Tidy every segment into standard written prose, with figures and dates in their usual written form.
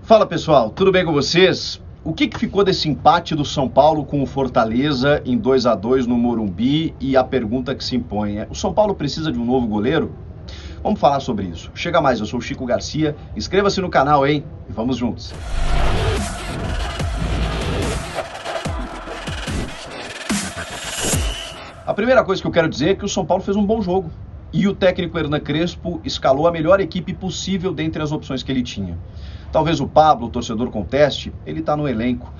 Fala pessoal, tudo bem com vocês? O que ficou desse empate do São Paulo com o Fortaleza em 2-2 no Morumbi? E a pergunta que se impõe é: o São Paulo precisa de um novo goleiro? Vamos falar sobre isso. Chega mais, eu sou o Chico Garcia, inscreva-se no canal, hein? E vamos juntos. A primeira coisa que eu quero dizer é que o São Paulo fez um bom jogo. E o técnico Hernan Crespo escalou a melhor equipe possível dentre as opções que ele tinha. Talvez o Pablo, o torcedor, conteste, ele está no elenco.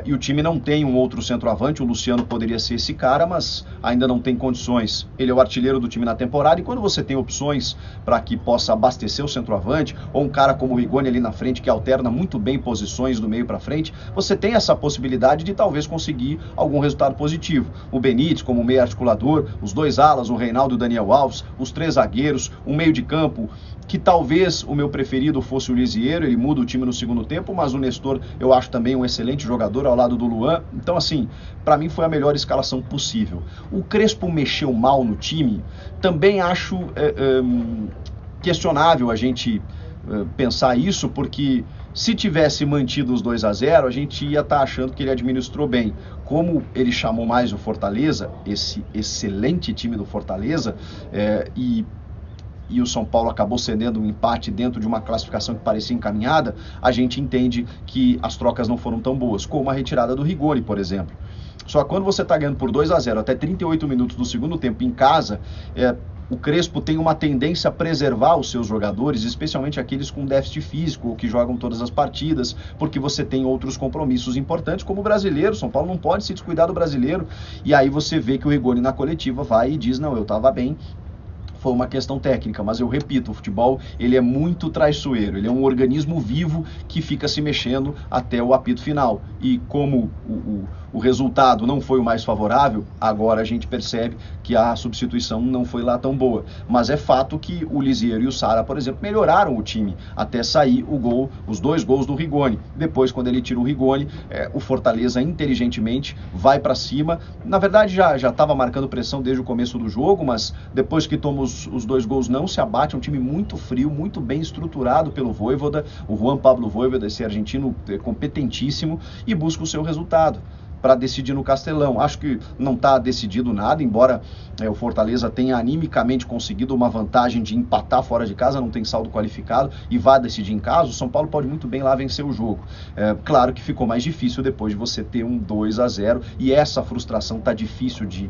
E o time não tem um outro centroavante, o Luciano poderia ser esse cara, mas ainda não tem condições. Ele é o artilheiro do time na temporada e quando você tem opções para que possa abastecer o centroavante, ou um cara como o Rigoni ali na frente que alterna muito bem posições do meio para frente, você tem essa possibilidade de talvez conseguir algum resultado positivo. O Benítez como meio articulador, os dois alas, o Reinaldo e o Daniel Alves, os três zagueiros, um meio de campo que talvez o meu preferido fosse o Lisieiro, ele muda o time no segundo tempo, mas o Nestor eu acho também um excelente jogador ao lado do Luan. Então assim, para mim foi a melhor escalação possível. O Crespo mexeu mal no time, também acho questionável a gente pensar isso, porque se tivesse mantido os 2-0, a gente ia estar achando que ele administrou bem. Como ele chamou mais o Fortaleza, esse excelente time do Fortaleza, e o São Paulo acabou cedendo um empate dentro de uma classificação que parecia encaminhada, a gente entende que as trocas não foram tão boas, como a retirada do Rigoni, por exemplo. Só que quando você está ganhando por 2-0 até 38 minutos do segundo tempo em casa, o Crespo tem uma tendência a preservar os seus jogadores, especialmente aqueles com déficit físico ou que jogam todas as partidas, porque você tem outros compromissos importantes, como o brasileiro. São Paulo não pode se descuidar do brasileiro, e aí você vê que o Rigoni na coletiva vai e diz: não, eu estava bem, foi uma questão técnica, mas eu repito, o futebol ele é muito traiçoeiro, ele é um organismo vivo que fica se mexendo até o apito final. E como o resultado não foi o mais favorável, agora a gente percebe que a substituição não foi lá tão boa. Mas é fato que o Lisieiro e o Sara, por exemplo, melhoraram o time até sair o gol, os dois gols do Rigoni. Depois, quando ele tira o Rigoni, o Fortaleza inteligentemente vai para cima. Na verdade, já estava marcando pressão desde o começo do jogo, mas depois que toma os dois gols não se abate. É um time muito frio, muito bem estruturado pelo Vojvoda, o Juan Pablo Vojvoda, esse argentino competentíssimo, e busca o seu resultado para decidir no Castelão. Acho que não está decidido nada, embora o Fortaleza tenha animicamente conseguido uma vantagem de empatar fora de casa, não tem saldo qualificado e vá decidir em casa. O São Paulo pode muito bem lá vencer o jogo. Claro que ficou mais difícil depois de você ter um 2-0 e essa frustração está difícil de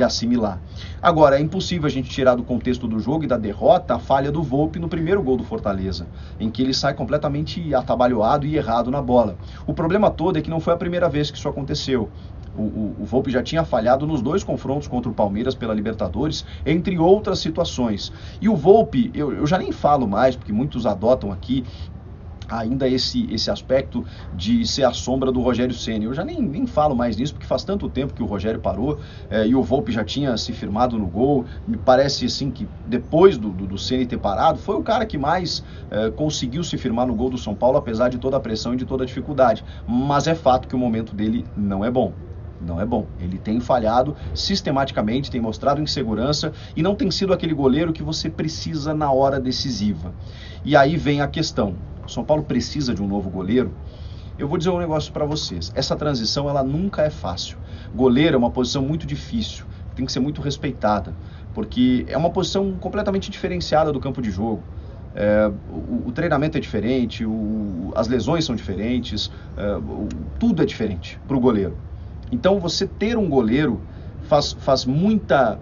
assimilar. Agora, é impossível a gente tirar do contexto do jogo e da derrota a falha do Volpi no primeiro gol do Fortaleza, em que ele sai completamente atabalhoado e errado na bola. O problema todo é que não foi a primeira vez que isso aconteceu. O Volpi já tinha falhado nos dois confrontos contra o Palmeiras pela Libertadores, entre outras situações. E o Volpi, eu já nem falo mais, porque muitos adotam aqui ainda esse aspecto de ser a sombra do Rogério Ceni. Eu já nem falo mais nisso, porque faz tanto tempo que o Rogério parou, e o Volpi já tinha se firmado no gol. Me parece assim que depois do Ceni ter parado, foi o cara que mais conseguiu se firmar no gol do São Paulo, apesar de toda a pressão e de toda a dificuldade. Mas é fato que o momento dele não é bom. Não é bom. Ele tem falhado sistematicamente, tem mostrado insegurança e não tem sido aquele goleiro que você precisa na hora decisiva. E aí vem a questão: o São Paulo precisa de um novo goleiro? Eu vou dizer um negócio para vocês. Essa transição, ela nunca é fácil. Goleiro é uma posição muito difícil, tem que ser muito respeitada, porque é uma posição completamente diferenciada do campo de jogo. O treinamento é diferente, as lesões são diferentes, tudo é diferente para o goleiro. Então você ter um goleiro faz muita...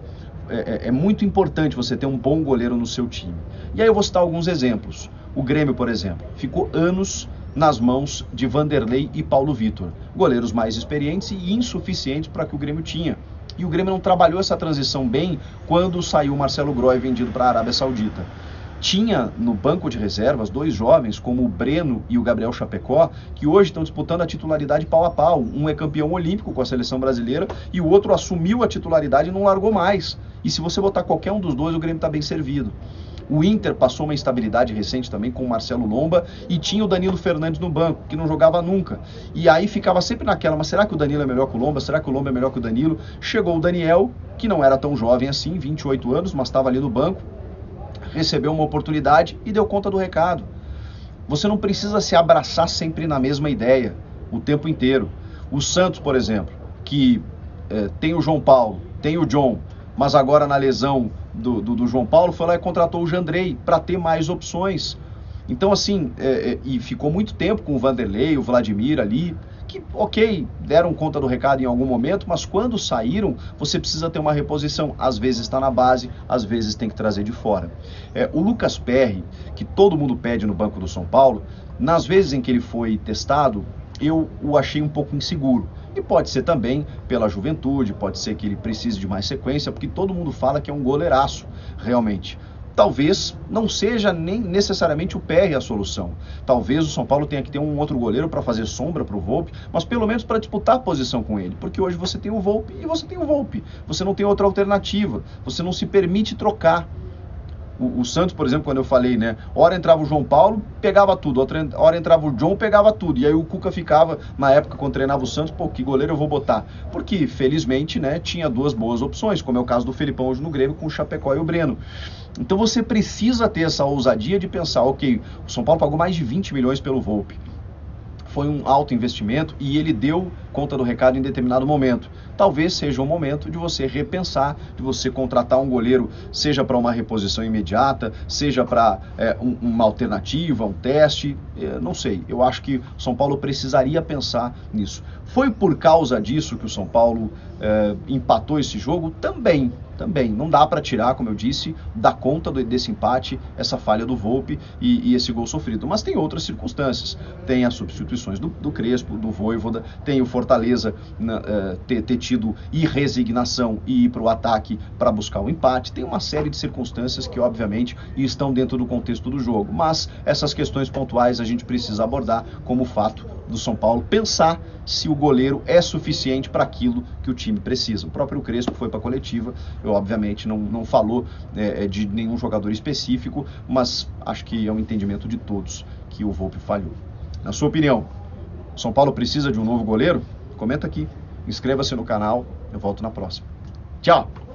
É muito importante você ter um bom goleiro no seu time. E aí eu vou citar alguns exemplos. O Grêmio, por exemplo, ficou anos nas mãos de Vanderlei e Paulo Vitor, goleiros mais experientes e insuficientes para que o Grêmio tinha. E o Grêmio não trabalhou essa transição bem quando saiu o Marcelo Groy vendido para a Arábia Saudita. Tinha no banco de reservas dois jovens, como o Breno e o Gabriel Chapecó, que hoje estão disputando a titularidade pau a pau. Um é campeão olímpico com a seleção brasileira e o outro assumiu a titularidade e não largou mais. E se você botar qualquer um dos dois, o Grêmio está bem servido. O Inter passou uma instabilidade recente também com o Marcelo Lomba e tinha o Danilo Fernandes no banco, que não jogava nunca. E aí ficava sempre naquela: mas será que o Danilo é melhor que o Lomba? Será que o Lomba é melhor que o Danilo? Chegou o Daniel, que não era tão jovem assim, 28 anos, mas estava ali no banco, recebeu uma oportunidade e deu conta do recado. Você não precisa se abraçar sempre na mesma ideia, o tempo inteiro. O Santos, por exemplo, que tem o João Paulo, tem o John, mas agora na lesão do João Paulo foi lá e contratou o Jandrei para ter mais opções. Então assim, e ficou muito tempo com o Vanderlei, o Vladimir ali, que ok, deram conta do recado em algum momento, mas quando saíram, você precisa ter uma reposição. Às vezes está na base, às vezes tem que trazer de fora. O Lucas Perry, que todo mundo pede no banco do São Paulo, nas vezes em que ele foi testado, eu o achei um pouco inseguro. E pode ser também pela juventude, pode ser que ele precise de mais sequência, porque todo mundo fala que é um goleiraço, realmente. Talvez não seja nem necessariamente o Perry a solução. Talvez o São Paulo tenha que ter um outro goleiro para fazer sombra para o Volpi, mas pelo menos para disputar a posição com ele. Porque hoje você tem o Volpi e você tem o Volpi. Você não tem outra alternativa. Você não se permite trocar. O Santos, por exemplo, quando eu falei, né? Hora entrava o João Paulo, pegava tudo. Hora entrava o John, pegava tudo. E aí o Cuca ficava, na época, quando treinava o Santos, pô, que goleiro eu vou botar? Porque, felizmente, né, tinha duas boas opções, como é o caso do Felipão hoje no Grêmio, com o Chapecó e o Breno. Então você precisa ter essa ousadia de pensar, ok, o São Paulo pagou mais de 20 milhões pelo Volpi. Foi um alto investimento e ele deu conta do recado em determinado momento. Talvez seja o momento de você repensar, de você contratar um goleiro, seja para uma reposição imediata, seja para uma alternativa, um teste, não sei. Eu acho que o São Paulo precisaria pensar nisso. Foi por causa disso que o São Paulo empatou esse jogo? Também. Não dá para tirar, como eu disse, da conta desse empate, essa falha do Volpi e esse gol sofrido. Mas tem outras circunstâncias. Tem as substituições do Crespo, do Vojvoda, tem o Fortaleza ter tido irresignação e ir para o ataque para buscar o empate. Tem uma série de circunstâncias que, obviamente, estão dentro do contexto do jogo. Mas essas questões pontuais a gente precisa abordar como fato do São Paulo pensar se o goleiro é suficiente para aquilo que o time precisa. O próprio Crespo foi para a coletiva, eu obviamente não falou de nenhum jogador específico, mas acho que é um entendimento de todos que o Volpi falhou. Na sua opinião, o São Paulo precisa de um novo goleiro? Comenta aqui, inscreva-se no canal, eu volto na próxima. Tchau!